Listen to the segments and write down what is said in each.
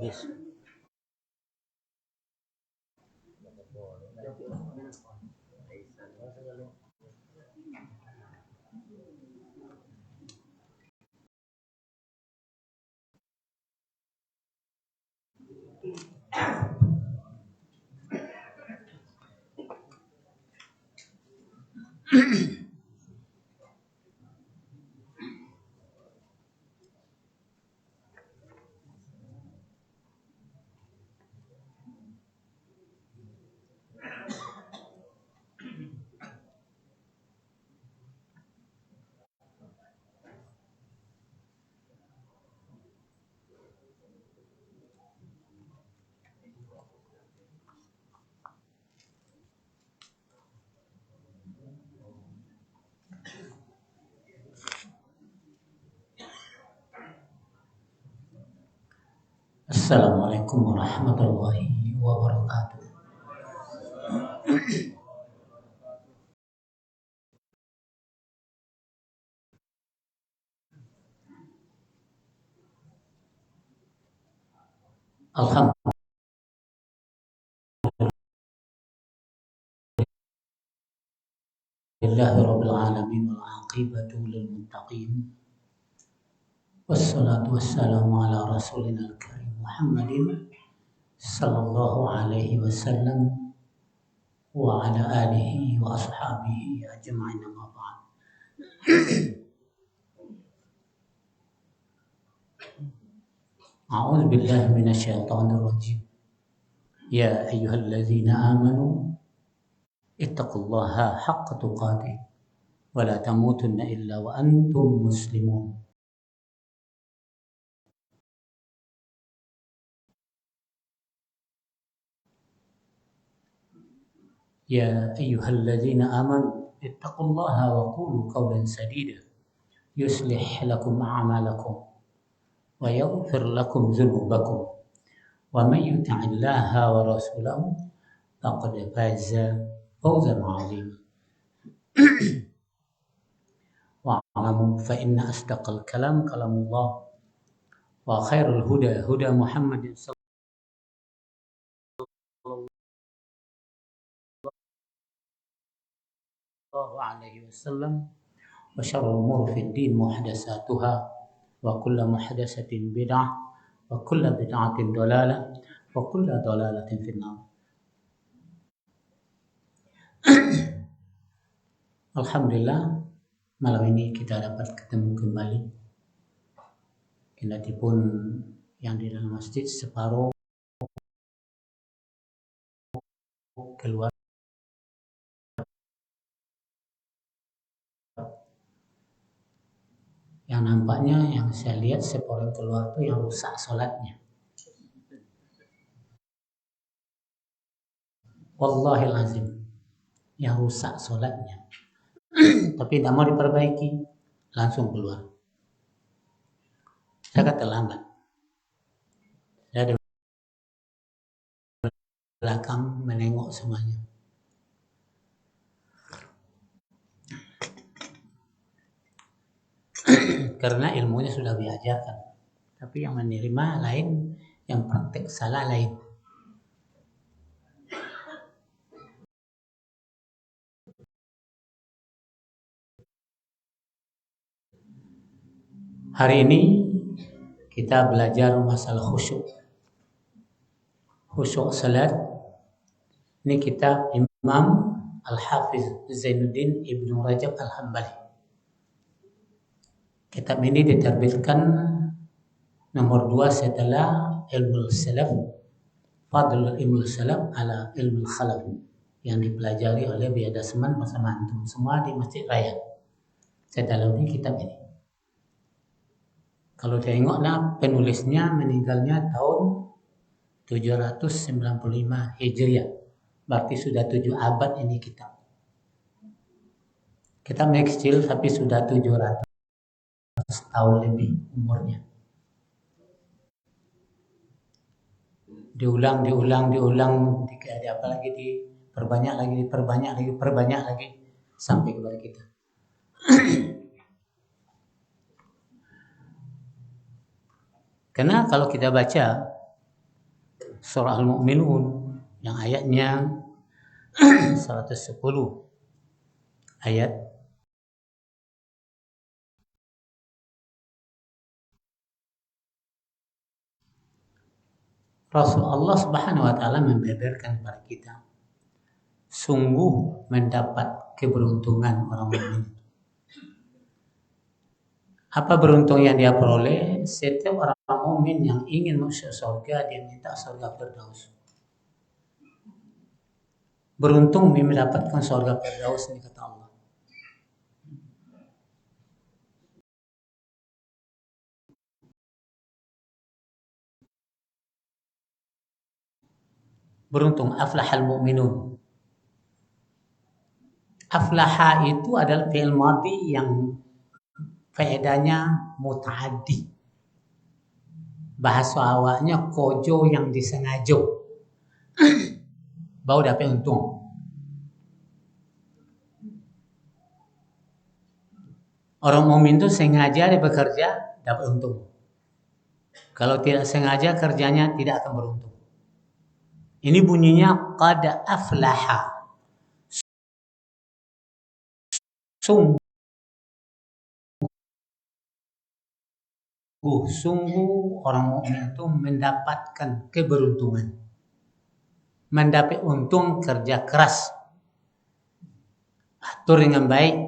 hadis. Assalamualaikum warahmatullahi wabarakatuh. Alhamdulillah rabbil alamin wal aqibatu lil muttaqin. Wassalatu wassalamu ala rasulina al-karim Muhammadin sallallahu alaihi wasallam wa ala alihi wa ashabihi ajma'in, amma ba'd. A'udzu billahi minasyaitonir rajim. Ya ayyuhalladzina amanu ittaqullaha haqqa tuqatih wa la tamutunna illa wa antum muslimun. Ya ayyuhalladzina amanu ittaqullaha wa qulu qawlan sadida yuslih lakum a'malakum wa yaghfir lakum dzunubakum wa may yuti'illaha wa rasulahu faqad faza fawzan 'azima. Wa'lamu fa inna asdaqal kalam kalamullah wa khairul huda huda Muhammadin sallallahu alaihi wasallam wa syarrul umuri fid din muhdatsatuha wa kullu muhdatsatin bid'ah wa kullu bid'atin dhalalah wa kullu dhalalatin finnar. Alhamdulillah, malam ini kita dapat ketemu kembali. Kendatipun yang di dalam masjid separuh keluar, yang nampaknya yang saya lihat separuh keluar tuh yang rusak sholatnya. Wallahil azim, yang rusak sholatnya. Tapi tidak mau diperbaiki, langsung keluar. Saya kata terlambat. Saya di belakang menengok semuanya. Karena ilmunya sudah diajarkan. Tapi yang menerima lain, yang praktek salah lain. Hari ini kita belajar masalah khusyuk. Khusyuk salat. Ini kitab Imam Al-Hafiz Zainuddin Ibnu Rajab Al-Hambali. Kitab ini diterbitkan nomor 2 setelah Ilmu Salaf, Fadlul Ilmu Salaf ala Ilmu Khalaf, yang dipelajari oleh Biadasman bersama antum semua di Masjid Raya. Saya dalami kitab ini. Kalau tengoklah penulisnya meninggalnya tahun 795 Hijriah. Berarti sudah 7 abad ini kitab. Kita masih kecil tapi sudah 700 tahun lebih umurnya. Diulang, ada apa lagi, diperbanyak lagi sampai kepada kita. Karena kalau kita baca surah Al-Mu'minun yang ayatnya 110 ayat Rasulullah Subhanahu wa taala membeberkan kepada kita, sungguh mendapat keberuntungan orang mukmin. Apa beruntung yang dia peroleh? Setiap orang mukmin yang ingin masuk surga, dia minta surga Firdaus. Beruntung mendapatkan surga Firdaus ini, kata Allah. Beruntung, aflahal mu'minun. Aflaha itu adalah fi'il madhi yang faedahnya mutaaddi. Bahasa awalnya kojo yang disengaja. Baru dapat untung. Orang mukmin itu sengaja dia bekerja dapat untung. Kalau tidak sengaja kerjanya tidak akan beruntung. Ini bunyinya qad aflaha. Sungguh orang mukmin itu mendapatkan keberuntungan. Mendapat untung kerja keras. Atur dengan baik.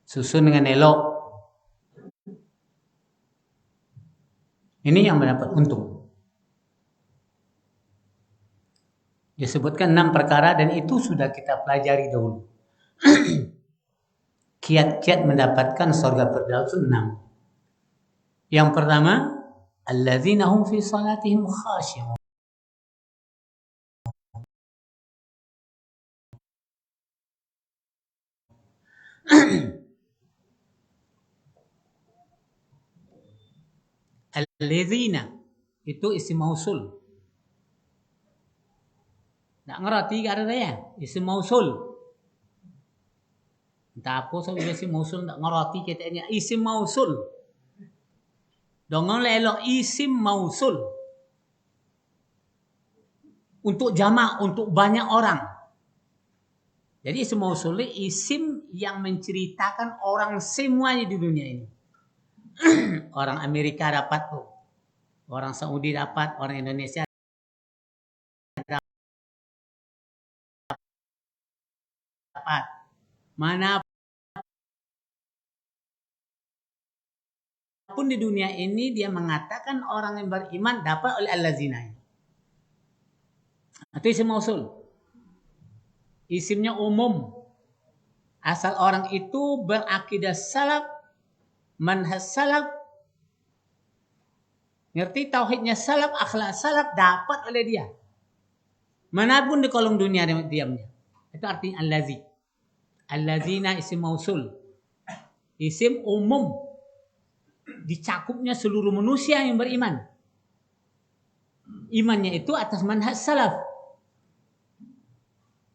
Susun dengan elok. Ini yang mendapat untung. Disebutkan 6 perkara dan itu sudah kita pelajari dahulu. Kiat-kiat mendapatkan surga Firdaus 6. Yang pertama, alladzina hum fi salatihim khashi'un. Alladzina itu isim mausul. Tak ngerti ke ada ya? Isim mausul. Entah apa so isim mausul tak ngerti katanya isim mausul. Dongon elok isim mausul. Untuk jamak, untuk banyak orang. Jadi isim mausul isim yang menceritakan orang semuanya di dunia ini. Orang Amerika dapat tuh. Orang Saudi dapat, orang Indonesia dapat. Mana pun di dunia ini dia mengatakan orang yang beriman dapat oleh allazina. Itu isim mausul. Isimnya umum. Asal orang itu berakidah salaf, manhaj salaf, ngerti tauhidnya salaf, akhlak salaf dapat oleh dia. Manapun di kolong dunia diamnya. Itu artinya allazi. Allazina isim mausul. Isim umum. Dicakupnya seluruh manusia yang beriman. Imannya itu atas manhaj salaf.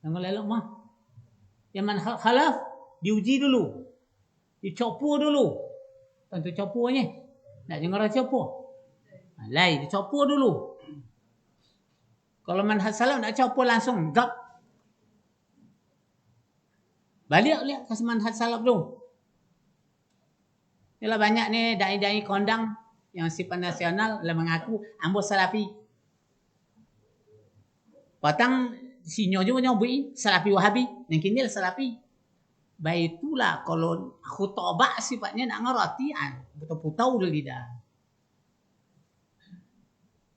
Yang lelok mah. Yang manhaj khalaf diuji dulu. Dicopu dulu. Tentu copunya. Tak dengar copu. Lai dicopu dulu. Kalau manhaj salaf nak copu langsung gap. Balik lihat ke manhaj salaf dulu. Yalah banyak nih dai-dai kondang yang sifat nasional lah mengaku ambo salafi. Patang sinyo juga nyobi salafi wahabi, yang kini salafi. Baik itulah kalau khutbah sifatnya nak ngerti betul-betul dulu lidah.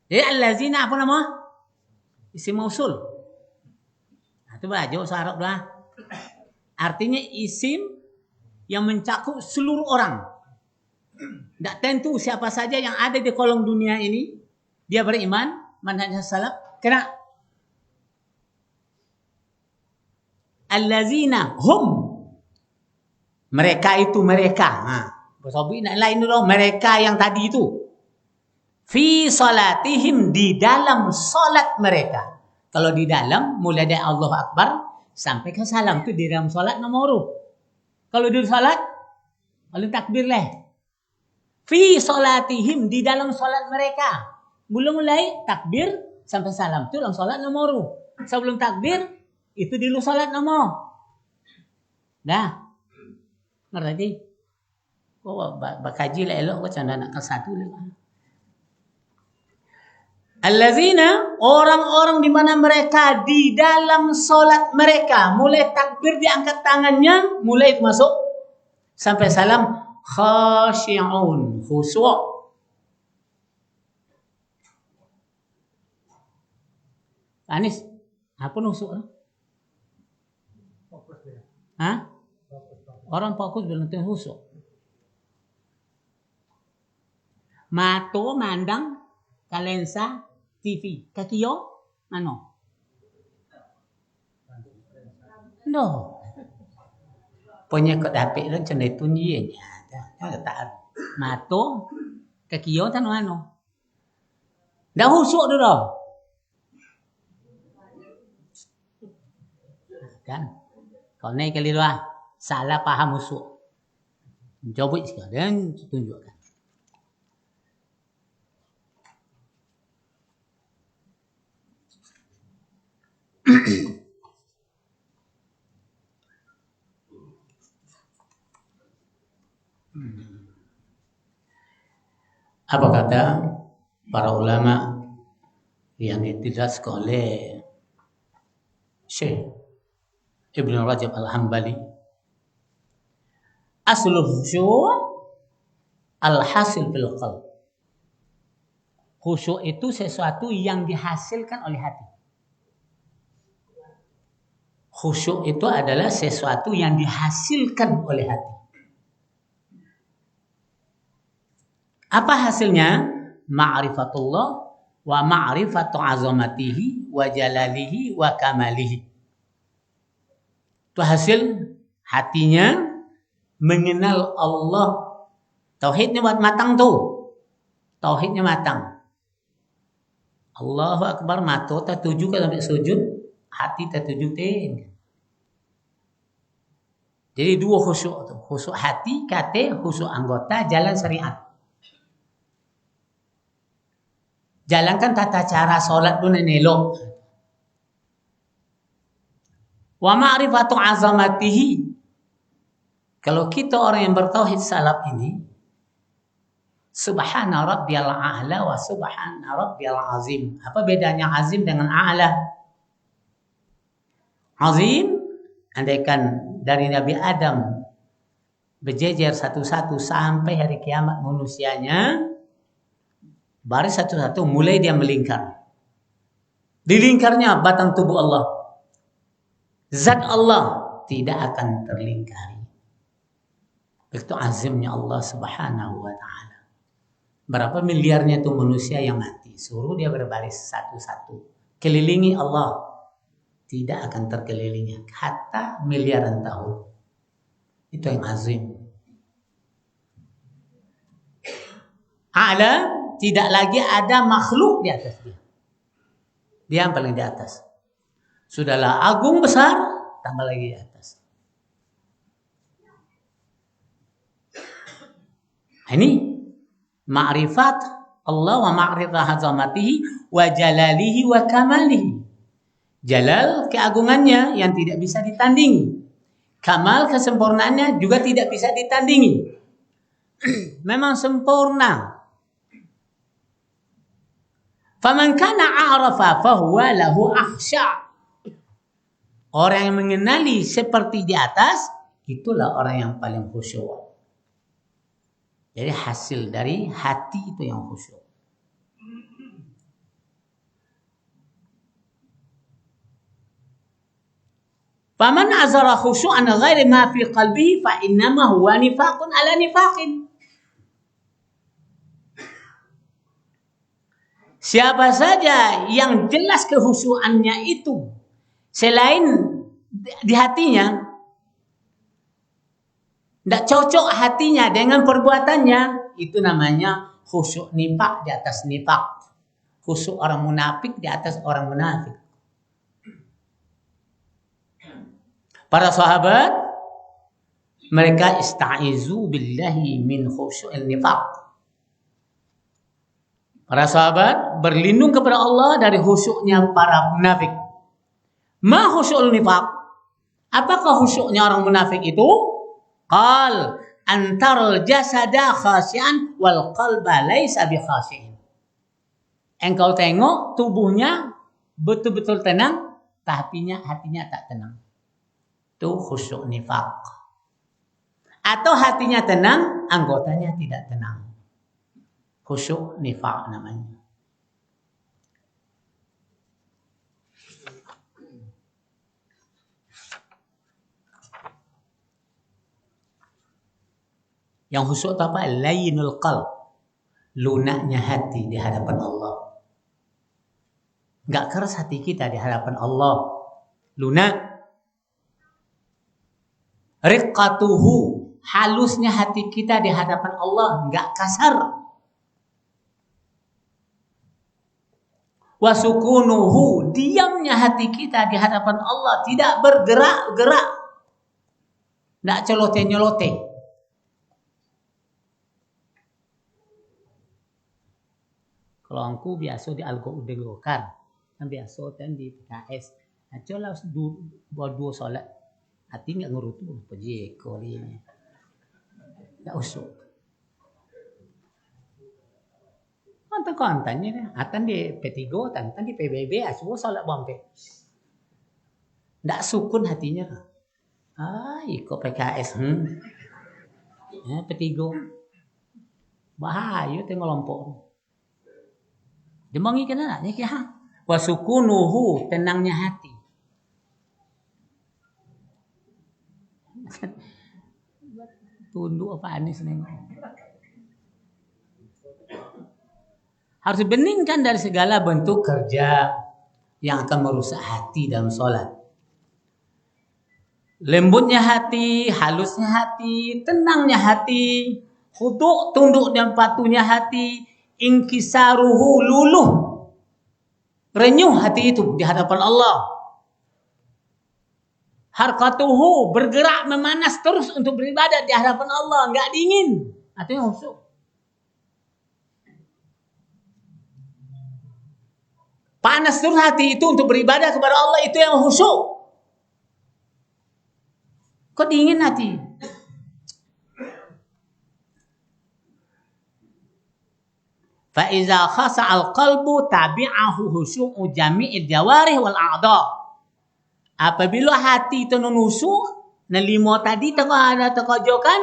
Jadi allazina apa nama? Isim mausul. Nah, itu baju Arab lah. Artinya isim yang mencakup seluruh orang. Tak tentu siapa saja yang ada di kolong dunia ini dia beriman manhaj salaf. Kena allazina hum, mereka itu mereka. Bersabi nak lain dulu mereka yang tadi itu. Fi salatihim, di dalam salat mereka. Kalau di dalam mulai dari Allahu Akbar sampai ke salam itu di dalam salat nomor urut. Kalau di salat paling takbir lah. Fi salatihim, di dalam salat mereka. Belum mulai takbir sampai salam itu lang salat nomor. Sebelum takbir itu dulu salat nomor. Dah. Ngerti? Kok bakaji lah elok kok canda nak ke satu lah. Allazina, orang-orang di mana mereka di dalam solat mereka mulai takbir diangkat tangannya, mulai masuk sampai salam khashi'un, khusyuk. Anis, apa khusyuk? Hah? Orang fokus belum tentu khusyuk. Mato mandang kalensa TV. Kaki yo ano? No. Punya kod HP lang cendai tunyi nya. Tak mato kaki yo tan ano? Dah husuk tu dah. Kan? Kalau naik kali luar salah paham husuk. Jawab sikit dan tunjukkan. Apa kata para ulama yang dijelaskan oleh Syekh Ibn Rajab Al-Hambali? Aslul khusyuk al-hasil bil qalb. Khusyuk itu sesuatu yang dihasilkan oleh hati. Khusyuk itu adalah sesuatu yang dihasilkan oleh hati. Apa hasilnya? Ma'rifatullah wa ma'rifatu azamatihi wa jalalihi wa kamalihi. Itu hasil hatinya mengenal Allah. Tauhidnya buat matang tuh. Tauhidnya matang. Allahu Akbar, mata tertuju ke sampai sujud, hati tertuju ting. Jadi dua khusyuk tuh. Khusyuk hati, kate, khusyuk anggota, jalan syariat. Jalankan tata cara solat dulu elok. Wa ma'rifatu azamatihi. Kalau kita orang yang bertauhid salaf ini, subhana rabbiyal a'la wa subhana rabbiyal azim. Apa bedanya azim dengan a'la? Azim, andaikan dari Nabi Adam berjejer satu-satu sampai hari kiamat manusianya, baris satu-satu mulai dia melingkar. Di lingkarnya batang tubuh Allah. Zat Allah tidak akan terlingkari. Itu azimnya Allah Subhanahu wa taala. Berapa miliarnya itu manusia yang mati, suruh dia berbaris satu-satu. Kelilingi Allah. Tidak akan terkelilingi hatta miliaran tahun. Itu yang azim. A'la, tidak lagi ada makhluk di atas dia. Dia yang paling di atas. Sudahlah agung besar, tambah lagi di atas. Ini ma'rifat Allah wa ma'rifat azamatihi wa jalalihi wa kamalihi. Jalal keagungannya yang tidak bisa ditandingi. Kamal kesempurnaannya juga tidak bisa ditandingi. Memang sempurna. Faman kana a'rafa fahuwa lahu akhsha. Orang yang mengenali seperti di atas, itulah orang yang paling khusyuk. Jadi hasil dari hati itu yang khusyuk. Faman azara khusyu'an ghairi ma fi qalbihi fa innama huwa nifaqun ala nifaqin. Siapa saja yang jelas kehusuannya itu selain di hatinya, tidak cocok hatinya dengan perbuatannya, itu namanya khusyuk nifaq di atas nifaq. Khusyuk orang munafik di atas orang munafik. Para sahabat mereka ista'izu billahi min khusyu'il nifaq. Para sahabat berlindung kepada Allah dari khusyuknya para munafik. Ma khusyukul nifaq? Apakah khusyuknya orang munafik itu? Qal antarul jasada khasyian wal qalba laisa bi khasyin. Engkau tengok tubuhnya betul-betul tenang, tapi hatinya tak tenang. Itu khusyuk nifaq. Atau hatinya tenang, anggotanya tidak tenang. Khusyuk nifaq namanya. Yang khusyuk itu apa? Layyinul qalb. Lunaknya hati di hadapan Allah. Enggak keras hati kita di hadapan Allah. Lunak. Riqqatuhu. Halusnya hati kita di hadapan Allah. Enggak kasar. Wasukunuhu. Diamnya hati kita di hadapan Allah. Tidak bergerak-gerak. Enggak celote-nyelote. Kalau aku biasa di Golkar, kan biasa kan di PKS. Aja lah buat dua solat. Hati nggak ngurut tuh, pergi kali ini. Nggak usuk. Kontan-kontannya nih. Atan di P3, atan di PBB, semua solat bombe. Nggak sukun hatinya. Ikut PKS. P3. Bahaya tengok lompok. Demangi kena nak ya. Wasukunuhu, tenangnya hati. Tunduk apa Anis nengok. Harus beningkan dari segala bentuk kerja yang akan merusak hati dalam sholat. Lembutnya hati, halusnya hati, tenangnya hati, khudu' tunduk dan patuhnya hati, inkisaruhu luluh, renyuh hati itu di hadapan Allah. Harkatuhu bergerak memanas terus untuk beribadah di hadapan Allah, enggak dingin. Artinya khusyuk. Panas terus hati itu untuk beribadah kepada Allah, itu yang khusyuk. Kok dingin hati? Fa iza khasa'al qalbu tabi'ahu khusyu'u jami'il jawarih wal a'dha. Apabila hati itu khusyuk, nelimo tadi ada terkojokan,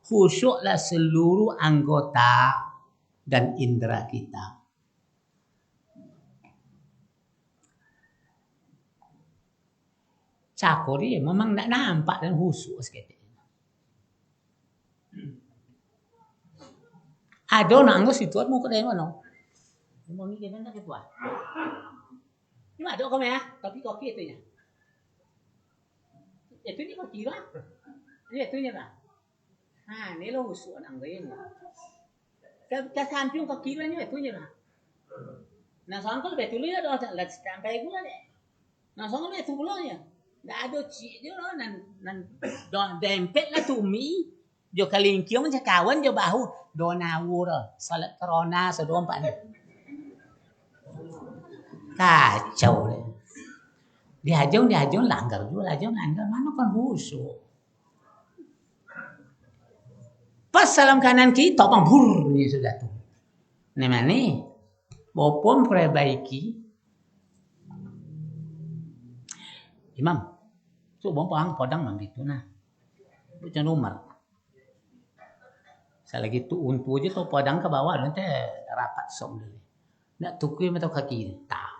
khusyuklah seluruh anggota dan indera kita. Cakori memang tak nampak dan khusyuk sekali. Ada nak anggap situ mau ke mana? Mau ni kita nak ketua. Ini ada kau ya, tapi koki itu nya. Itu ni koki lah. Ini itu nya lah. Ni lo khusyuk nak anggap ni. Kita samping koki lah ni itu nya lah. Nah sangkal betul ya dah lah sampai gula deh. Nah sangkal betul gula ya. Dah ada cik dia lah nan dempet lah tumi. Jo kalingkiu macam kawan jo bahu donawu dah. Salat corona sedom pak ni. Kacau deh. Dia langgar juga langgar mana kan khusyuk. Pas salam kanan kiri topang bur ni sudah tu. Ni mana? Bopom perbaiki. Imam, so bom podang mang gitu nah. Bukan nomor. Saya lagi tu untu aja tu podang ke bawah nanti rapat som dulu. Nak tukui atau kaki tak.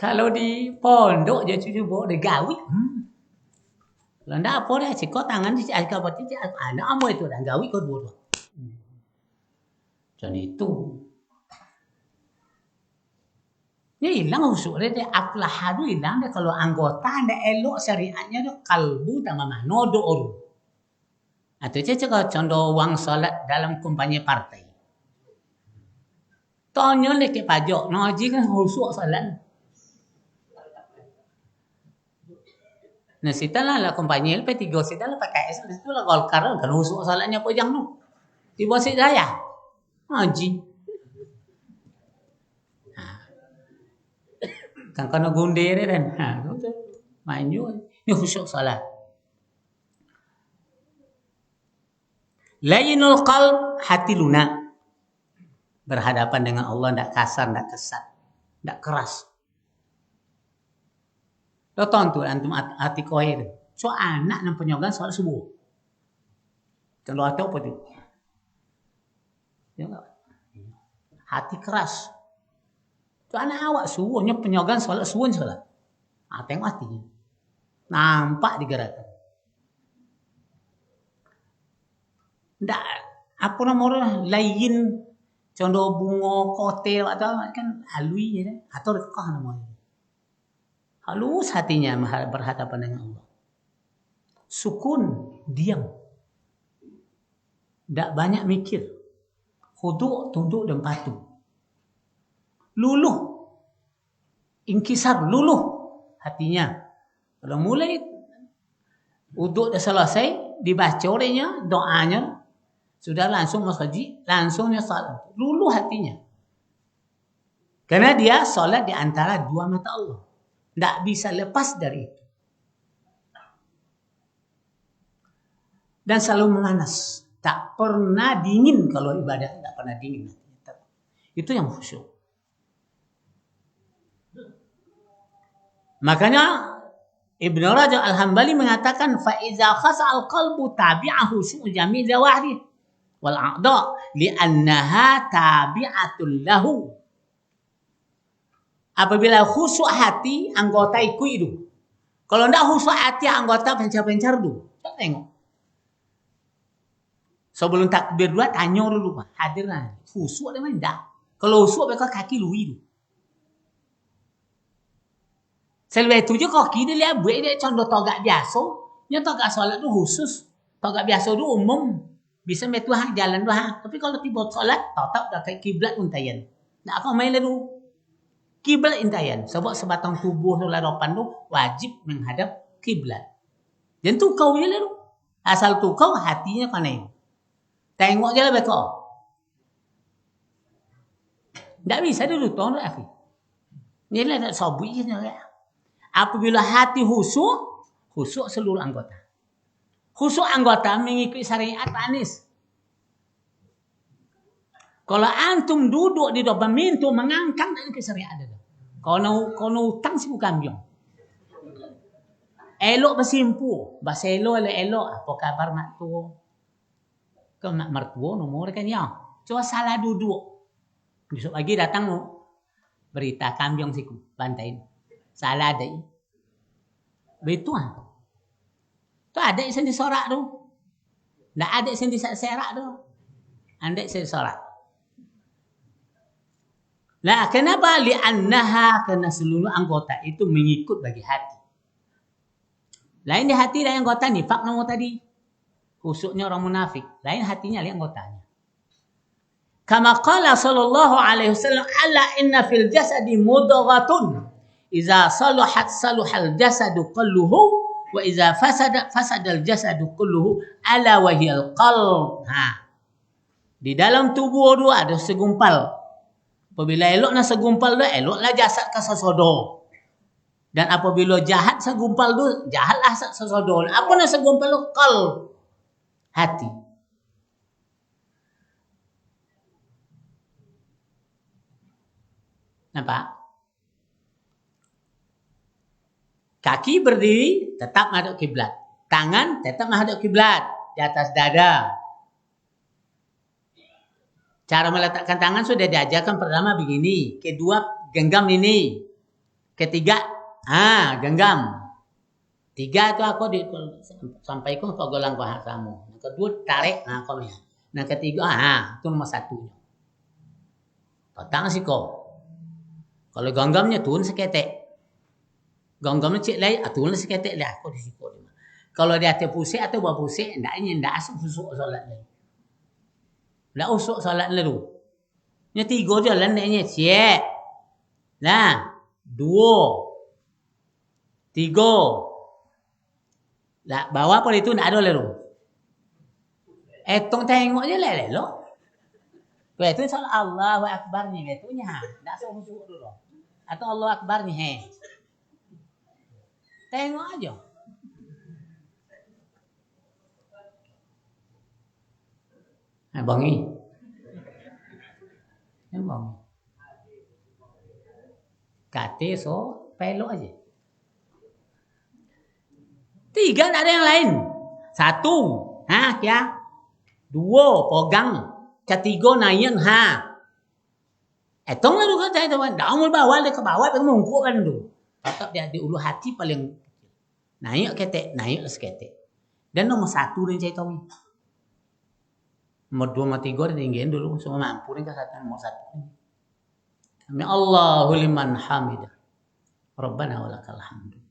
Kalau di pondok je cucu bawa dia gawi. Kalau ndak apa dah cikot tangan di cik apa cik anak amo itu dah gawi kau dua. Dan itu ini hilang khusyuk dia aflahadu hilang dia kalau anggota anda elok syariatnya dia kalbu tambah mano do'ur. Atau cakap contoh wang solat dalam kumpanya partai. Tanya lek pajak ngaji kan khusyuk solat. Nah sitalah lah kumpanya P3 sitalah PKS itu lah Golkar kan khusyuk solatnya pojang tu. Tiba si saya. Ngaji. Kan kena gundir kan. Main juga. Ini khusyuk salat. Lainul qalb, hati lunak. Berhadapan dengan Allah tidak kasar, tidak kesat, tidak keras. Lo tonton antum hati koir. So anak yang penyogan salat subuh. Contoh atau apa tu? Hati keras. So anak awak subuhnya penyogan salat subuh salat. Tengok hatinya. Nampak digerakkan. Ndak apa namanya lain contoh bunga kotel atau kan halui ya atau rekah namanya. Halus hatinya berhadapan dengan Allah. Sukun, diam. Ndak banyak mikir. Khudu', tunduk dan patuh. Luluh. Inkisar, luluh hatinya. Kalau mulai uduk dah selesai, dibaca orangnya, doanya, sudah langsung masjid, langsungnya salat. Luluh hatinya. Karena dia salat di antara dua mata Allah. Tidak bisa lepas dari itu. Dan selalu memanas. Tak pernah dingin kalau ibadah. Tak pernah dingin. Itu yang khusyuk. Makanya Ibnu Rajab Al-Hambali mengatakan فَإِذَا خَسَعَ الْقَلْبُ تَابِعَهُ شُؤُ جَمِيعِ ذَوَاهِرِهِ وَالْأَعْضَاءِ لِأَنَّهَا تَابِعَةٌ لَهُ. Apabila khusyuk hati, anggota ikut itu. Kalau tidak khusyuk hati, anggota pencar-pencar itu. Kita tengok. Sebelum takbir dua, tanya dulu. Hadir lah. Khusyuk ada mana? Tidak. Kalau khusyuk, mereka kaki lu itu. Selepas itu je kaki dia lihat buat dia contoh togak biasa. Yang togak solat tu khusus. Togak biasa tu umum. Bisa main Tuhan jalan Tuhan. Tapi kalau tiba solat, tak dah kayak kiblat untayan. Tak apa main lalu. Kiblat intayan. Sebab sebatang tubuh solat depan tu wajib menghadap kiblat. Dan tu kau je lalu. Asal tu kau hatinya kena. Tengok je lah mereka. Tak bisa dulu tuan dah akhi. Ni lah tak sabui je nak. Apabila hati khusyuk, khusyuk seluruh anggota. Khusyuk anggota mengikuti syariat Anis. Kalau antum duduk di depan pintu mengangkat dan ke syariat ada. Kalau utang sih bukan biong. Elok bersimpu, bahasa elok. Apa kabar mak tu? Kau mak mertua nomor kan ya. Cuma salah duduk. Besok pagi datang berita kambiong siku bantain. Salah ada. Betul ah. Tu ada yang disorak tu. Tak ada yang diserak tu. Anda yang disorak. Nah, kenapa? Li'annaha, karena seluruh anggota itu mengikut bagi hati. Lain di hati lain anggota nifak nama tadi. Khusyuknya orang munafik. Lain hatinya lain anggotanya. Kama qala sallallahu alaihi wasallam, ala inna fil jasadi mudghatun. Iza saluhat saluhal jasadu kulluhu wa iza fasadal jasadu kulluhu ala wahiyal qalb. Di dalam tubuh tu ada segumpal. Apabila elok nak segumpal tu, eloklah jasad ke sesodo. Dan apabila jahat segumpal tu, jahatlah sesodo. Apa nak segumpal tu? Qalb. Hati. Nampak? Kaki berdiri tetap menghadap kiblat. Tangan tetap menghadap kiblat di atas dada. Cara meletakkan tangan sudah diajarkan pertama begini, kedua genggam ini, ketiga genggam, tiga itu aku sampaikan ke golang bahasamu, yang kedua tarik, kau ya, yang ketiga itu nomor satu. Petang sih kau, kalau genggamnya turun seketek, genggamnya cek lagi, turun seketek lah, aku di situ. Kalau dia pusing atau bawa pusing, tidak asal susuk solat lagi. Dah usuk salat lalu. Nya tiga jalan naknya siap. Nah, 2 3. Lah bawa apa itu ndak ada lalu. Tong tengok je lah. Itu soal Allahu Akbar nih, itunya. Enggak usah khusyuk dulu. Atau Allahu Akbar nih, he. Tengok aja. Bangi. Bang. Kate so pelok aja. 3 tak ada yang lain. 1, ya. 2, pegang. 3, naik, Etong lah juga saya tuan. Dah mul bawah ke bawah pengen mungkuk kan tu. Tetap dia di ulu hati paling naik ketek, naik seketek. Dan nomor 1 yang saya tahu. Nomor 2, nomor 3 ditinggiin dulu semua mampu ni kesatuan nomor 1. Amin Allahu liman hamidah. Rabbana walakal hamdu.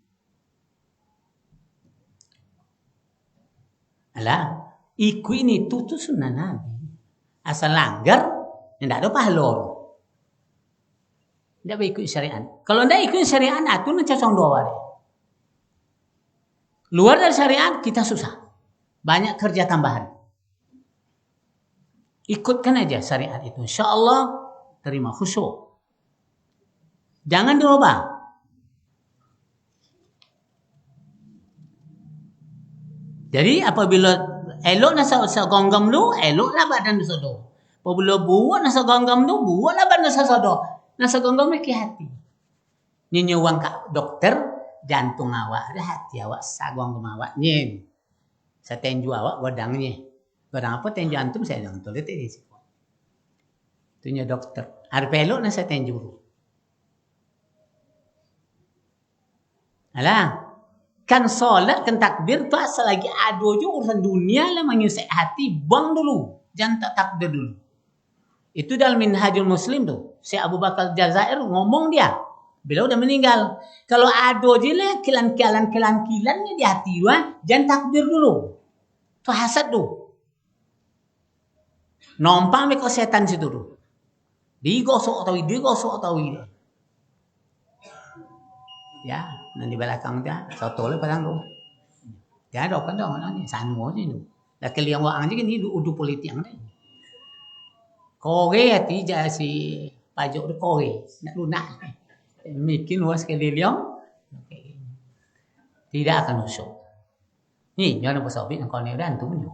Alah, iku ini tu sunnah Nabi. Asal langgar, tidak ada pahala. Tidak ikut syariat. Kalau tidak ikut syariat, itu nanti cocok 2 hari. Luar dari syariat, kita susah. Banyak kerja tambahan. Ikutkan aja syariat itu. Insya Allah, terima khusyuk. Jangan dirubah. Jadi apabila elok nasa gonggam lu, eloklah badan sodo. Apabila buat nasa gonggam lu, buatlah badan sodo. Nasa gonggam ke hati. Nyuwang kak dokter jantung awak, ada hati awak sa gonggam awak nyen. Sa tenju awak godangnya. Godang apa tenju antum saya jantung itu di situ. Itunya dokter. Arep elok nasa tenju. Alah. Kan solat, kan takbir tu asal lagi ado je urusan dunia lah menyusik hati, buang dulu. Jangan tak takbir dulu. Itu dalam Minhajul Muslim tu. Syekh Abu Bakar Jazair ngomong dia. Bila udah meninggal. Kalau ado je lah kilan-kilannya di hati wah, jangan takbir dulu. Tu hasad tu. Nompang meko setan situ tu. Digosok atau ini. Ya, nanti belakang dia, soto le padang tu. Ya, dok kan dong, ni sanu aja ni. Dah keliang wang aja ni udu politik ni. Koge hati jah si pajak tu koge, nak lunak. Mungkin was keliang, tidak akan usuk. Ni, jangan pasal bit kau ni dah tu ni.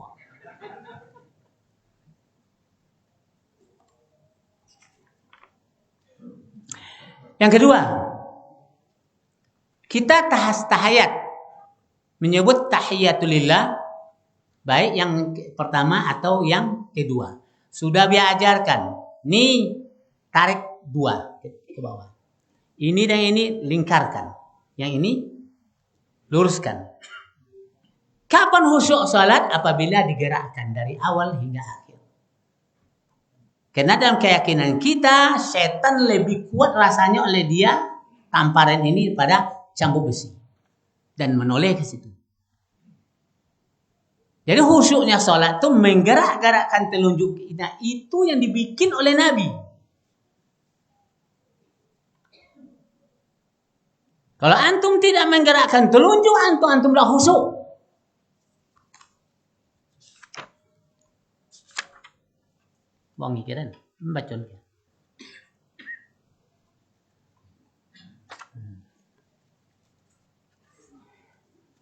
Yang kedua, kita tahayat menyebut tahiyatulillah baik yang pertama atau yang kedua. Sudah diajarkan. Ni tarik 2 ke bawah. Ini dan ini lingkarkan. Yang ini luruskan. Kapan khusyuk salat? Apabila digerakkan dari awal hingga akhir. Karena dalam keyakinan kita, setan lebih kuat rasanya oleh dia tamparan ini pada cambuk besi dan menoleh ke situ. Jadi khusyuknya salat itu menggerak-gerakkan telunjuk kita. Itu yang dibikin oleh Nabi. Kalau antum tidak menggerakkan telunjuk antum dah khusyuk. Bang mikiran, baca ni.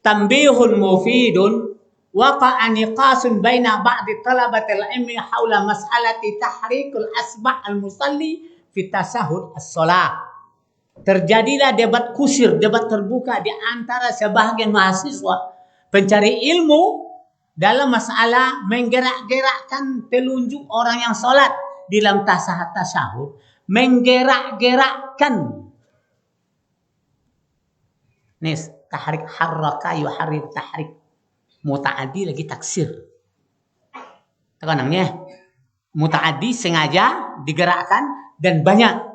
Tambihun mufidun waqa'a niqasun baina ba'di talabatil ilmi haula mas'alati tahrikul asba' al-musalli fi tasahhud as-shalah. Terjadilah debat kusir, debat terbuka di antara sebahagian mahasiswa pencari ilmu dalam masalah menggerak-gerakkan telunjuk orang yang salat di dalam tasahud. Menggerak-gerakkan. Nis tahrik harraka yuharrir tahrik mutaaddi lagi taksir. Tekanannya mutaaddi sengaja digerakkan dan banyak.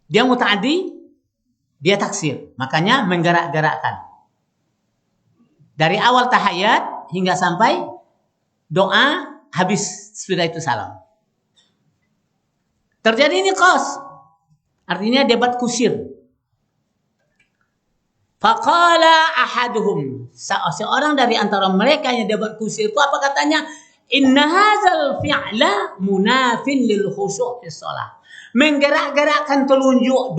Dia mutaaddi, dia taksir. Makanya menggerak-gerakkan. Dari awal tahiyat hingga sampai doa habis sudah itu salam. Terjadi niqas. Artinya debat kusir. Faqala ahaduhum, seorang dari antara mereka yang debat kusir itu apa katanya? Inna hadzal fi'la munafin lil khusyu' fi shalah. Menggerak-gerakkan telunjuk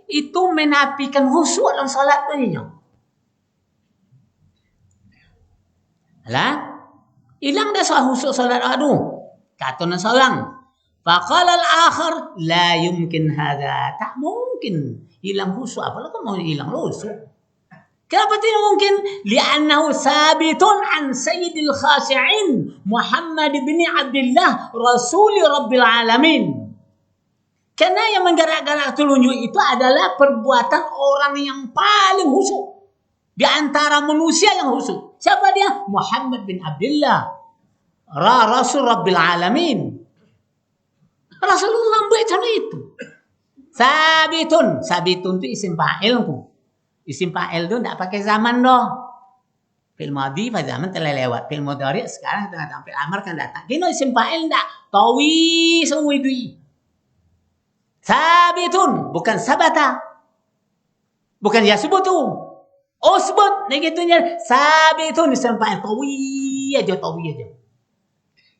itu menafikan khusyuk dalam salat tadinya. Alah, hilang dah khusyuk salat kata seorang. Faqala al-akhar la yumkin hadza. Tak mungkin hilang khusyuk. Apalagi mau hilang khusyuk. Kenapa tidak mungkin? Li'annahu sabitun an sayyidil khashi'in Muhammad bin Abdullah Rasul Rabbil Alamin. Karena yang menggerak-gerak telunjuk itu adalah perbuatan orang yang paling khusyuk di antara manusia yang khusyuk. Siapa dia? Muhammad bin Abdullah Rasul Rabbil Alamin. Rasulullah macam itu. Sabitun itu isim fa'il tu. Isim fa'il tu tak pakai zaman dah. Fi'il madhi pada zaman telah lewat. Fi'il mudhari sekarang tengah datang. Fi'il amar kan datang. Kini isim fa'il tak. Tawi semua itu. Sabitun. Bukan sabata. Bukan yasbutu. Usbut. Ni gitunya. Sabitun isim fa'il. Tawi aja.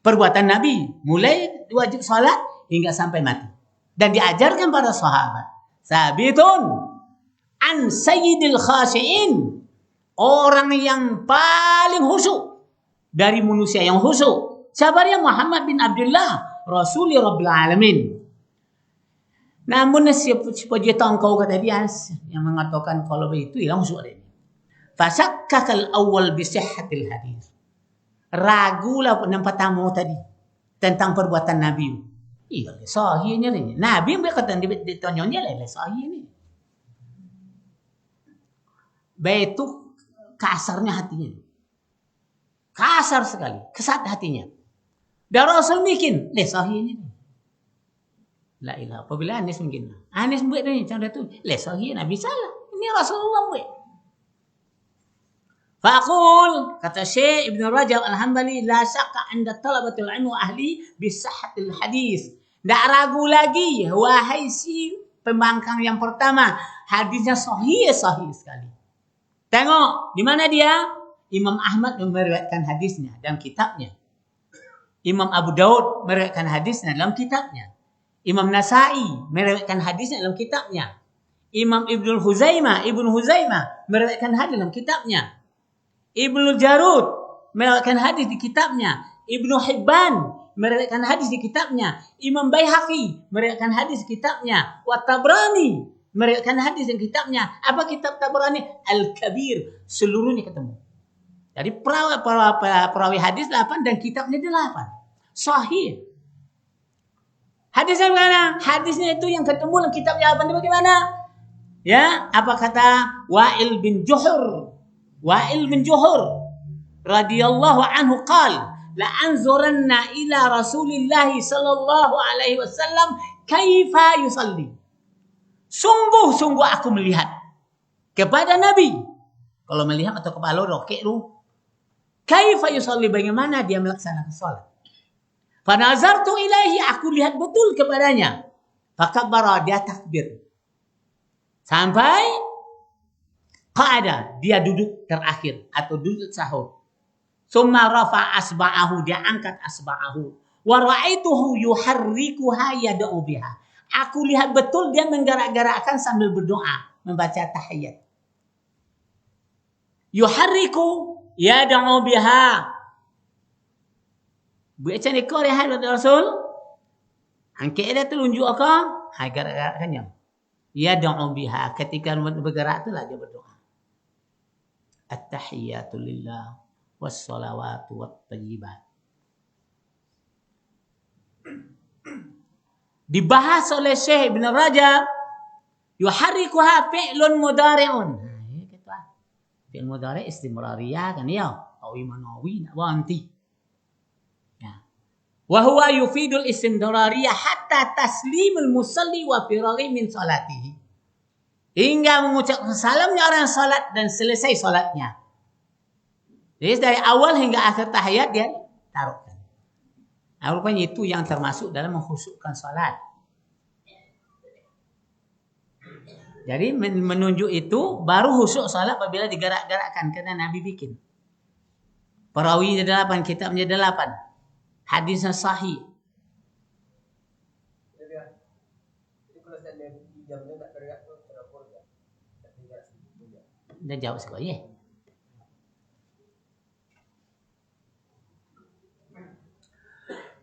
Perbuatan Nabi. Mulai wajib salat hingga sampai mati. Dan diajarkan pada sahabat. Sabitun. An sayyidil khashi'in. Orang yang paling khusyuk dari manusia yang khusyuk. Siapa dia? Muhammad bin Abdullah Rasul Rabbil Alamin. Namun siapa dia tahu kau kata dia yang mengatakan kalau itu hilang khusyuk dia. Fasakkakal awal bisihhatil hadis. Ragulah yang pertama tadi tentang perbuatan Nabi. Iya, sahihnya ni. Nabi berkata ditanyanya lah sahih ni. Baik itu kasarnya hatinya. Kasar sekali. Kesat hatinya. Dan Rasul bikin. Sahihnya ni. La ilah. Apabila Anis mungkin. Anis buat ni. Macam tu. Sahihnya. Nabi salah. Ini Rasulullah buat. Faqul. Kata Syekh Ibn Rajab Al-Hambali. La syakka anda talabatul ilmu ahli. Bisahhatil hadis. Tak ragu lagi. Wahai si pembangkang yang pertama. Hadisnya sahih sekali. Tengok, di mana dia? Imam Ahmad meriwayatkan hadisnya dalam kitabnya. Imam Abu Daud meriwayatkan hadisnya dalam kitabnya. Imam Nasa'i meriwayatkan hadisnya dalam kitabnya. Imam Ibnu Huzaimah meriwayatkan hadis dalam kitabnya. Ibnu Jarud meriwayatkan hadis di kitabnya. Ibnu Hibban meriwayatkan hadis di kitabnya. Imam Baihaqi meriwayatkan hadis di kitabnya. Wa Tabrani meriwayatkan hadis dan kitabnya. Apa kitab Tabrani? Al-Kabir. Seluruhnya ketemu. Jadi perawi hadis 8 dan kitabnya 8. Sahih. Hadisnya bagaimana? Hadisnya itu yang ketemu dalam kitabnya apa? Bagaimana? Ya, apa kata Wa'il bin Juhur radhiyallahu anhu qala la anzuranna ila Rasulillah sallallahu alaihi wasallam kaifa yusalli. Sungguh aku melihat kepada Nabi. Kalau melihat atau kepala rokek tu. Kaifa yusalli, bagaimana dia melaksanakan salat. Fanazartu ilaihi, aku lihat betul kepadanya. Fakabbara, dia takbir. Sampai qa'ada, dia duduk terakhir atau duduk sahur. Summa rafa asba'ahu, dia angkat asba'ahu. Wa ra'aituhu yuharrikuha yad'u biha. Aku lihat betul dia menggerak-gerakkan sambil berdoa, membaca tahiyat. Yuharriku yad'u biha. Baca ni kau rehat Rasul. Angkat dia telunjuk ke? Hai gerak-gerakkannya. Yad'u biha, ketika bergerak itulah dia berdoa. At-tahiyatu lillah was-salawatu wat-thayyibat. Dibahas oleh Syekh Ibn Rajab, yuharrikuha fi'lun mudari'un. Fi'l mudari' istimrariyah kan ya, awi manawi nak wanti. Ya. Wa huwa yufidul istimrariyah hatta taslimul musalli wa firaghi min salatihi. Hingga mengucapkan salamnya orang salat dan selesai salatnya. Jadi dari awal hingga akhir tahiyat dia taruhkan. Rupanya itu yang termasuk dalam mengkhusyukkan salat. Jadi menunjuk itu baru khusyuk salat apabila digerak-gerakkan karena Nabi bikin. Perawinya 8, kitabnya 8. Hadisnya sahih. Jadi kalau saya diamnya tak gerak tuh terapor ya. Dia jawab sekali ya.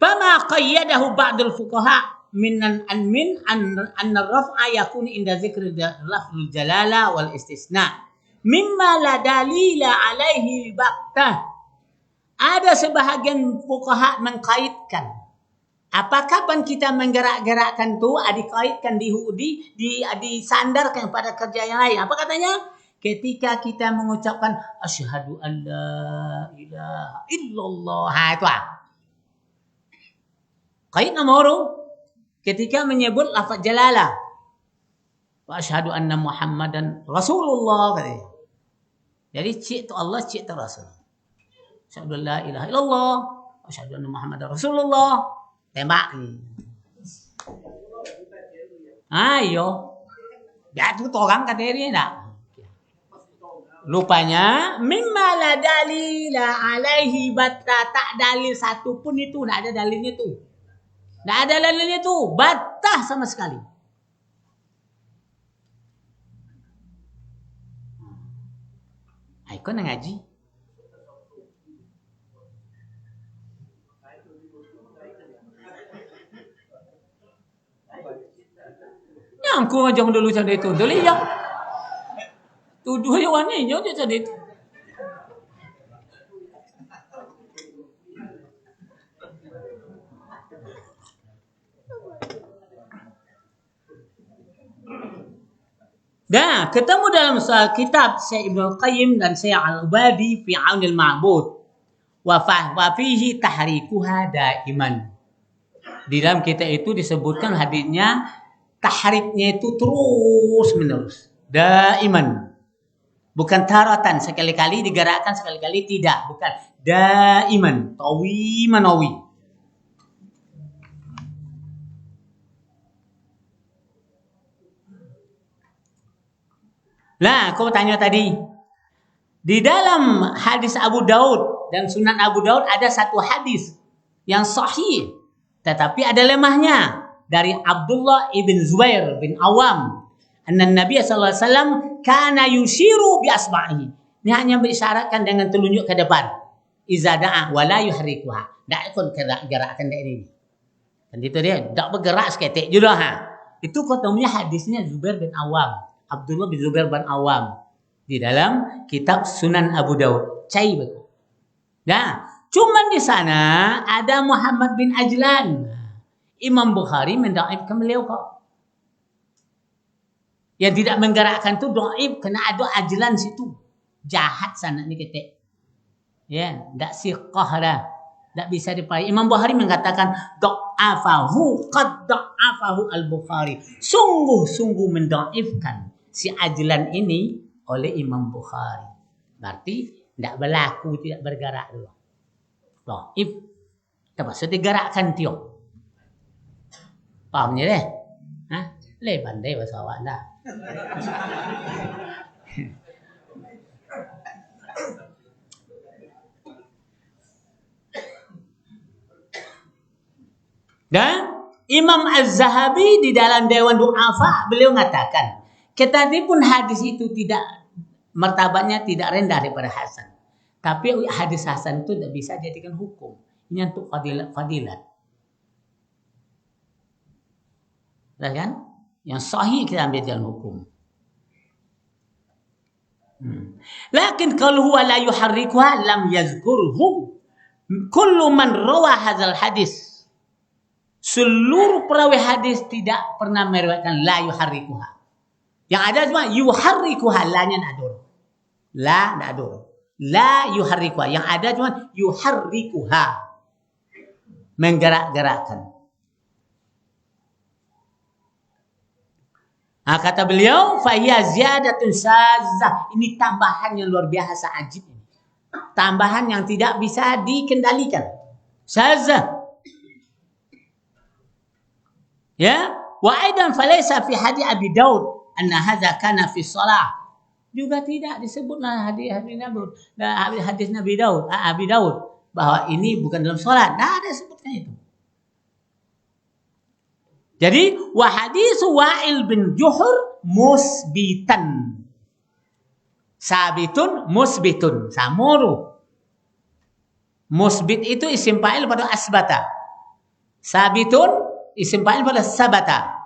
Fama qayyadahu ba'dul fuqaha min an raf'a yakun inda dzikri lafzul jalala wal istisna mimma la dalila alaihi baktah. Ada sebahagian fuqaha mengkaitkan apa kapan kita menggerak-gerakkan tu dikaitkan disandarkan pada kerja yang lain. Apa katanya? Ketika kita mengucapkan asyhadu an la ilaha illallah. Itu kait nomor ketika menyebut lafaz jalalah. Wa asyhadu anna Muhammadan Rasulullah katanya. Jadi cik tu Allah, cik tu Rasul. Asyhadu an la ilaha illallah, asyhadu anna Muhammadan Rasulullah. Tembak ni. Ayo. Ya tu orang kata dia tak. Lupanya mimma la dalila alaihi batta, tak dalil satu pun itu, tak ada dalilnya tu. Tak ada dalilnya tu, battah sama sekali. Kau nak ngaji? Yang aku ngajak dulu macam itu. Dulu ya. Tuduh yang warna ni je macam itu. Dah ketemu dalam kitab Syekh Ibnu Qayyim dan Syekh Al-Ubadi fi Aunil Ma'bud wa fihi tahrikuha daiman. Di dalam kitab itu disebutkan hadisnya tahriknya itu terus menerus, daiman. Bukan taratan, sekali-kali digerakkan, sekali-kali tidak, bukan. Daiman, tawi manawi. Nah, aku tanya tadi. Di dalam hadis Abu Daud dan Sunan Abu Daud ada satu hadis yang sahih, tetapi ada lemahnya dari Abdullah ibn Zubair bin Awam. Anna Nabi sallallahu alaihi wasallam kana yushiru bi asba'ihi. Ini hanya berisyaratkan dengan telunjuk ke depan. Iza da'a wa la yuhrikuha. Tak ikut gerakkan dia ini. Dan itu dia, tak bergerak seketik juga Itu ketemunya hadisnya Zubair bin Awam. Abdullah bin Zubair bin Awam di dalam kitab Sunan Abu Daud. Cai betul. Nah, cuman di sana ada Muhammad bin Ajlan. Imam Bukhari mendaifkan beliau kok. Yang tidak menggerakkan tu dhaif kena ada Ajlan situ. Jahat sanad ni ketek. Ya, tak siqah dah. Tak bisa dipercaya. Imam Bukhari mengatakan da'afahu qad da'afahu al-Bukhari. Sungguh-sungguh mendaifkan si Ajlan ini oleh Imam Bukhari. Berarti tidak berlaku, tidak bergerak dulu. Dhaif. Terpaksa digerakkan tiok. Fahamnya deh? Leh pandai bahasa awak dah. Dan Imam Az-Zahabi di dalam Dewan Du'afa beliau mengatakan, ketatipun hadis itu tidak martabatnya tidak rendah daripada hasan. Tapi hadis hasan itu tidak bisa jadikan hukum. Ini untuk fadilat. Nah, kan? Yang sahih kita ambil jalan hukum. Lakin kalau huwa la yuharrikuha lam yazkurhu kullu man rawa hadzal hadis. Seluruh perawi hadis tidak pernah meriwayatkan la yuharrikuha. Yang ada cuma yuharrikuha, la-nya tak ada. La tak ada. La yuharrikuha. Yang ada cuma yuharrikuha. Menggerak-gerakkan. Kata beliau, fahiya ziyadatun syadzah. Ini tambahan yang luar biasa ajib. Tambahan yang tidak bisa dikendalikan. Syadzah. Ya, wa aidan falaysa fi hadis Abi Daud anna hadza kana fi shalah. Juga tidak disebutlah hadis Nabi Daud, Abi Daud. bahwa ini bukan dalam sholat. Tidak ada sebutkan itu. Jadi wa hadis Wa'il bin Juhur musbitan. Sabitun musbitun. Samuru. Musbit itu isim fa'il pada asbata. Sabitun isim fa'il pada sabata.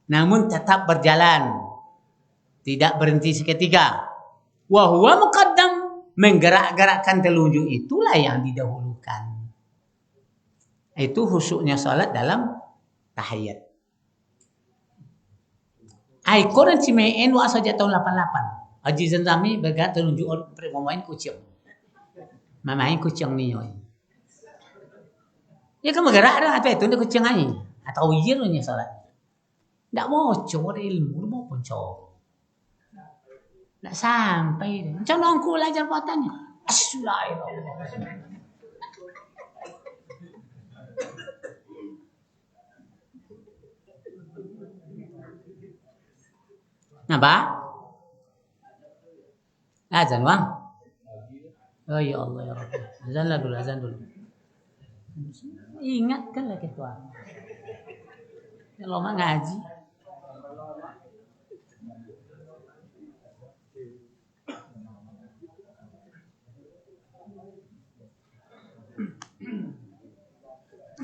Namun tetap berjalan. Tidak berhenti seketika. Wa huwa muqaddam. Menggerak-gerakkan telunjuk itulah yang didahulukan. Itu khusyuknya salat dalam tahiyat. Ai Quran cimein wa saja tahun 88. Haji Zandami bergerak telunjuk untuk memain kucing. Mamain kucing ni oi. Ya kan bergerak dah atau itu dia kucing ai. Atau yirnya salat. Ndak bocor ilmu, mau bocor. Ndak sampai. Macam nongku belajar buatannya. Astagfirullah. Apa? Azan bang? Oh ya Allah ya Rabbi. Azan dulu. Ingatkanlah ketua. Kalau mah ngaji.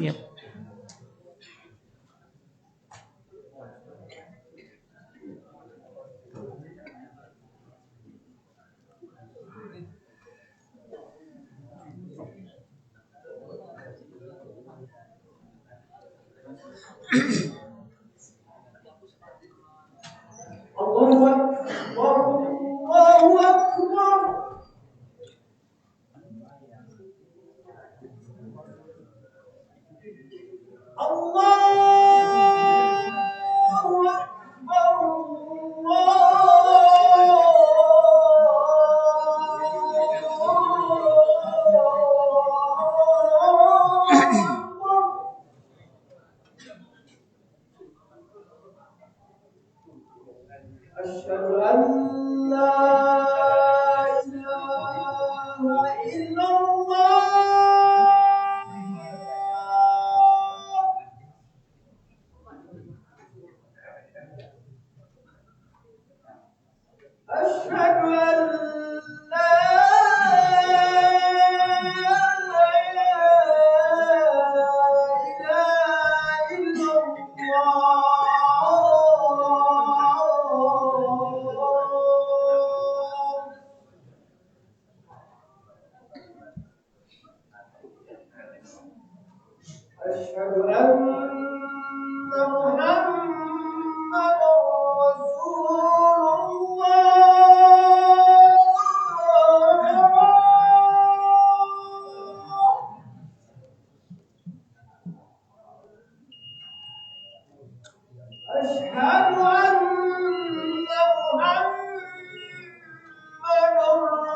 Yep. Allahu Akbar. Allahu Akbar. Asyhadu an la ilaha illallah. Asyhadu an la ilaha illallah. أشهد أن محمدا رسول الله. أشهد أن محمدا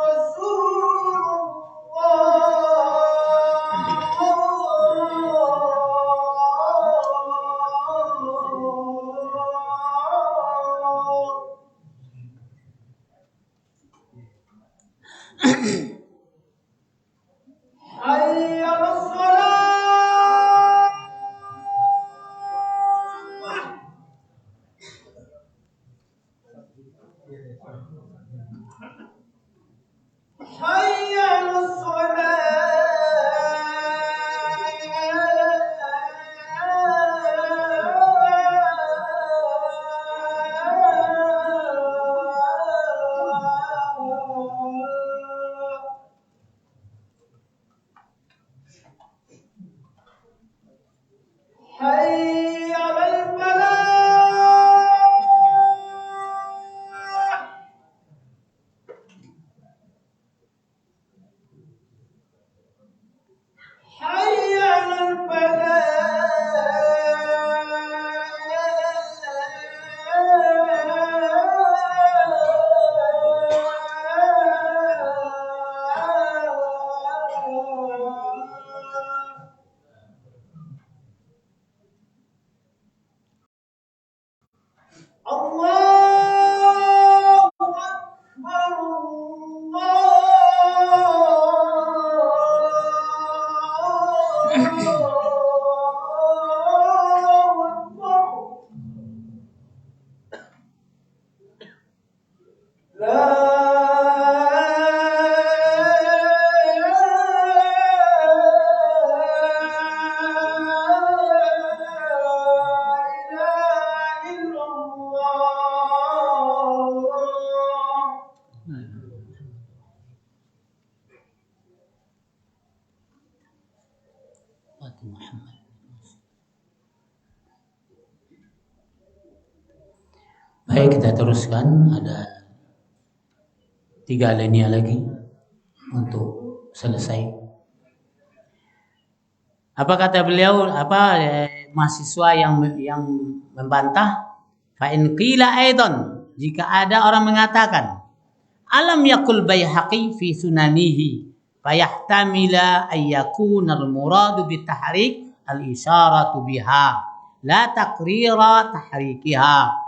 رسول الله. حي على الصلاة. حي على الصلاة. حي على الفلاح. Baik, kita teruskan. Ada 3 alinea lagi untuk selesai. Apa kata beliau? Mahasiswa yang membantah? Fa in qila aidan, jika ada orang mengatakan, alam yakul Baihaqi fi sunanihi fayahtamila ayyakuna al-muradu bitahrik al-isyaratu biha la taqrira tahrikiha.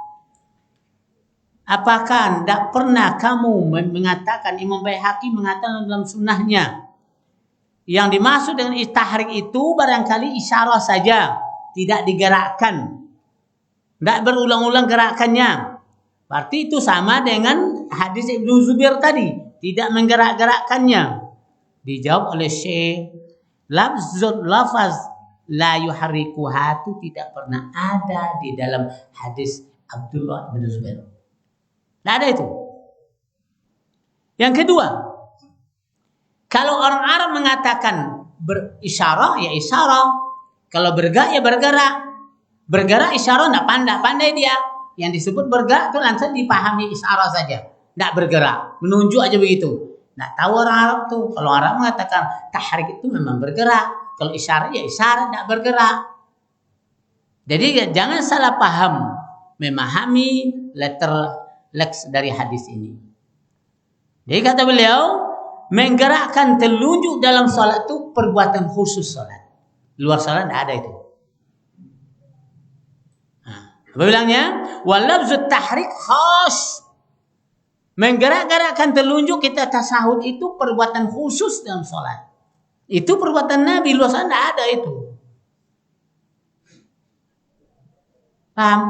Apakah tidak pernah kamu mengatakan, Imam Baihaqi mengatakan dalam sunnahnya, yang dimaksud dengan tahrik itu barangkali isyarah saja, tidak digerakkan, tidak berulang-ulang gerakannya. Berarti itu sama dengan hadis Ibnu Zubair tadi, tidak menggerak-gerakkannya. Dijawab oleh Syekh, lafaz la yuharrikuha itu tidak pernah ada di dalam hadis Abdullah bin Zubair. Tidak ada itu. Yang kedua, kalau orang Arab mengatakan berisyarah, ya isyarah. Kalau bergerak, ya bergerak. Bergerak isyarah, tidak pandai dia. Yang disebut bergerak itu langsung dipahami isyarah saja. Tidak bergerak, menunjuk aja begitu. Tidak tahu orang Arab tuh. Kalau Arab mengatakan tahrik itu memang bergerak. Kalau isyarat, ya isyarat, tidak bergerak. Jadi jangan salah paham memahami lex dari hadis ini. Jadi kata beliau, menggerakkan telunjuk dalam salat itu perbuatan khusus salat. Luar salat tidak ada itu. Apa bilangnya? Walabzut tahrik khas. Menggerak-gerakkan telunjuk kita tasahud itu perbuatan khusus dalam salat. Itu perbuatan Nabi, luar salat tidak ada itu. Paham?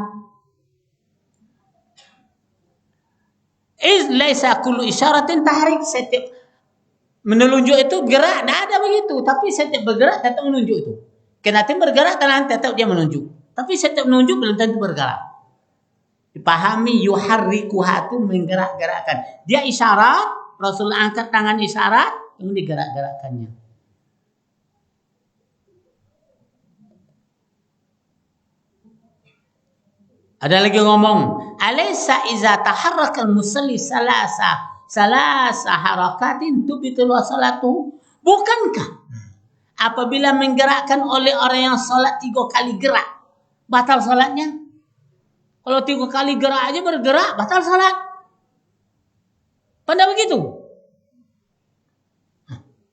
Laisa kullu isyaratin tahrik. Setiap menunjuk itu gerak, tidak ada begitu. Tapi setiap bergerak tetap menunjuk itu. Kenapa bergerak karena tetap dia menunjuk. Tapi setiap menunjuk belum tentu bergerak. Dipahami yuharrikuha itu menggerak-gerakkan. Dia isyarat, Rasul angkat tangan isyarat, kemudian digerak-gerakkannya. Ada lagi ngomong, alaysa iza taharrakal musalli salasa harakatin tubitul salatu. Bukankah apabila menggerakkan oleh orang yang salat 3 kali gerak, batal salatnya? Kalau 3 kali gerak aja bergerak, batal salat. Pada begitu?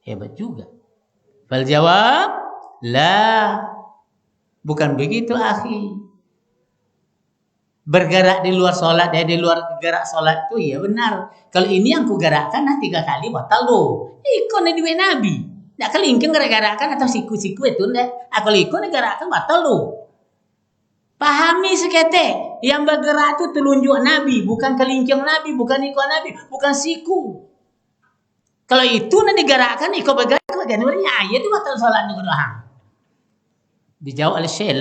Hebat juga. Fal jawab, la. Bukan begitu, akhi. Bergerak di luar sholat, di luar gerak sholat itu ya benar. Kalau ini yang ku gerakkan 3 kali batal loh. Ikon di Nabi. Tidak kelingking gerak-gerakan atau siku-siku itu ndak. Aku ikon gerakkan batal loh. Pahami sekete. Yang bergerak itu telunjuk Nabi, bukan kelingking Nabi, bukan ikon Nabi, bukan siku. Kalau itu nanti gerakkan ikut bergerak ya itu batal sholat nih berdoa. Dijawab oleh Syekh,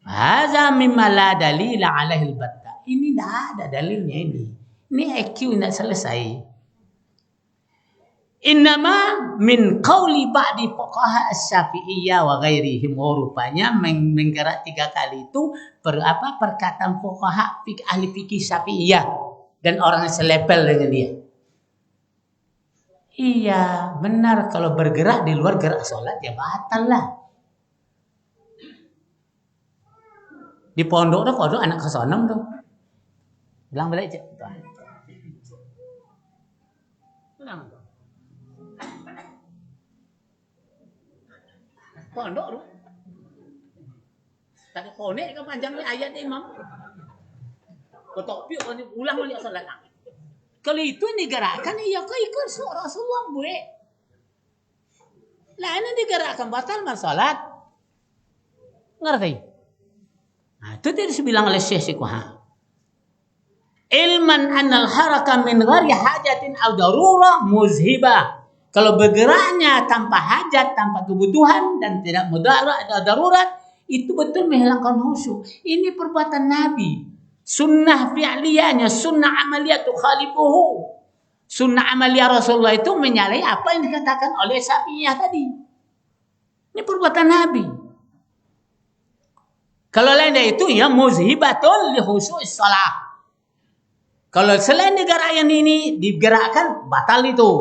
hadza mimma la dalila alaihi albatta. Ini tidak ada dalilnya ini. Ini IQ tidak selesai. Innama min qauli ba'di fuqaha asy-Syafi'iyyah wa ghairihim. Rupanya menggerak 3 kali itu perkataan fuqaha ahli fikih Syafi'iyah dan orang yang selepel dengan dia. Iya, benar kalau bergerak di luar gerak salat ya batal lah. Di pondok tuh kodok anak kesonom tuh. Bilang balik cek. Bilang. Pondok tuh. Tadi konek kan panjang ayat imam. Kotok piu kan ulang balik salat. Kalau itu digerakkan ya kau ikut Rasulullah buat. Lah ini digerakkan batal salat. Ngerti? Nah, itu tadi dibilang oleh Syekh Sikuha. ilman annal haraka min ghairi hajatin aw darurah muzhibah. Kalau bergeraknya tanpa hajat, tanpa kebutuhan dan tidak mudarat atau darurat, itu betul menghilangkan khusyuk. Ini perbuatan Nabi. Sunnah fi'liyahnya, sunnah amaliyah tukhalifuhu. Sunnah amaliyah Rasulullah itu menyalahi apa yang dikatakan oleh Syafi'iyah tadi. Ini perbuatan Nabi. Kalau lain dari itu ya muzhibatul li khusyu'is shalah. Kalau selain negara yang ini digerakkan, batal itu.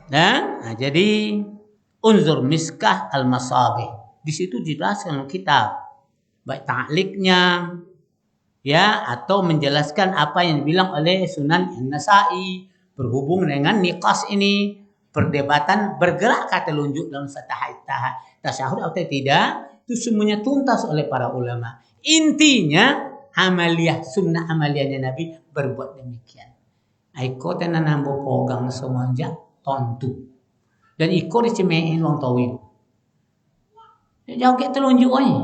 Nah, jadi unzur miskah al-masabih. Di situ dijelaskan kitab, baik ta'liqnya ya atau menjelaskan apa yang dibilang oleh Sunan An-Nasa'i berhubung dengan niqas ini, perdebatan bergerak kata telunjuk dalam tasyahud atau tidak, itu semuanya tuntas oleh para ulama. Intinya amaliyah sunnah amaliyahnya Nabi berbuat demikian. Aiko tenan nambo pogang semuanya tontu dan iko dicemein wong tawil. Joget telunjuk aja.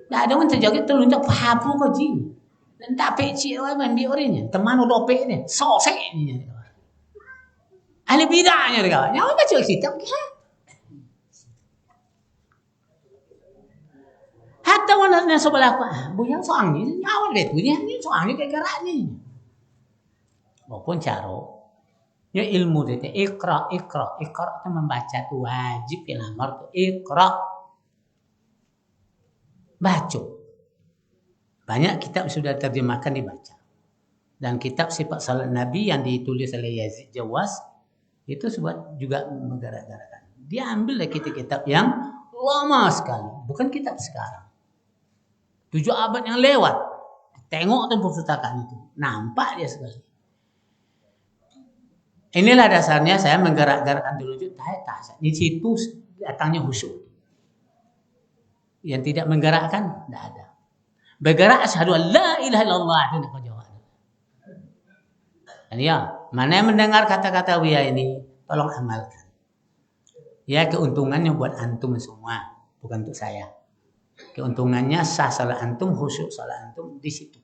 Dah ada orang terjoget telunjuk pahapu kau jing. Dan tak peci orang mandi orangnya. Teman udah pek ni, sosek ni. Ahli bidahnya dia. Nyawa baca kitab ke? Hatta orang yang sebelah aku, buyang soang ni nyawa dia tu ni soang ni kegerak ni. Maupun cara ya ilmu dia ikra itu membaca tu wajib yang amar tu ikra baca. Banyak kitab sudah terjemahkan dibaca. Dan kitab sifat salat Nabi yang ditulis oleh Yazid Jawas itu sebab juga menggerak-gerakkan. Dia ambil dari kitab-kitab yang lama sekali, bukan kitab sekarang. 7 abad yang lewat. Tengok tu perpustakaan itu, nampak dia sekali. Inilah dasarnya saya menggerak-gerakkan telunjuk tak. Di situ datangnya khusyuk. Yang tidak menggerakkan tidak ada. Bergerak asyhadu an la ilaha illallah itu nak jawab. Dan ya, mana yang mendengar kata-kata Buya ini tolong amalkan. Ya keuntungannya buat antum semua, bukan untuk saya. Keuntungannya sah salat antum, khusyuk salat antum di situ.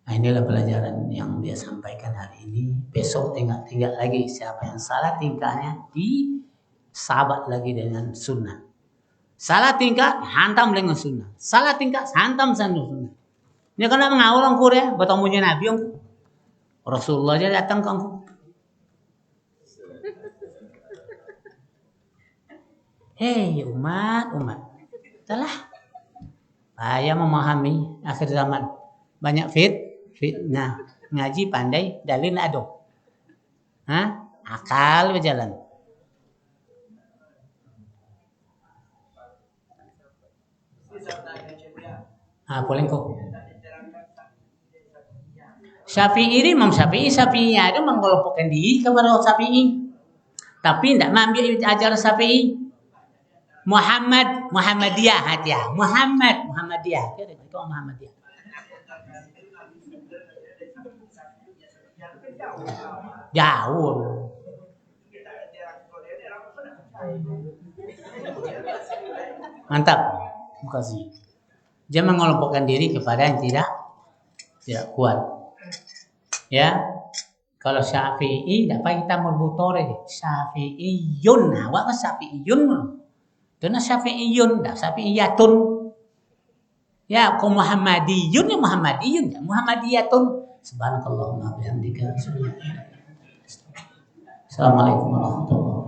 Nah, inilah pelajaran yang dia sampaikan hari ini. Besok tinggal lagi siapa yang salah tingkahnya disabat lagi dengan sunnah. Salah tingkah hantam dengan sunnah. Salah tingkah hantam dengan sunnah. Ini kena mengawal angkur ya, bertemunya Nabi angkur. Rasulullah aja datang ke angkur. Hei umat. Telah. Saya memahami akhir zaman. Banyak fitnah. Ngaji pandai, dalil ada. Akal berjalan. Boleh kok. Syafi'i ini Imam Syafi'i ada mengelompokkan diri kepada Syafi'i. Tapi tidak mengambil ajaran Syafi'i. Muhammadiyah hatiah. Muhammadiyah. Kau Muhammadiyah. Jauh. Mantap. Terima kasih. Dia mengelompokkan diri kepada yang tidak kuat. Ya. Kalau Syafi'i dapat kita merbutore Syafi'iyun. Awak kan Syafi'iyun. Dona Syafi'iyun, dah Syafi'iyatun. Ya, kau Muhammadiyun ya Muhammadiyun, ya Muhammadiyatun. Subhanakallahumma wa bihamdika. Assalamualaikum warahmatullahi wabarakatuh.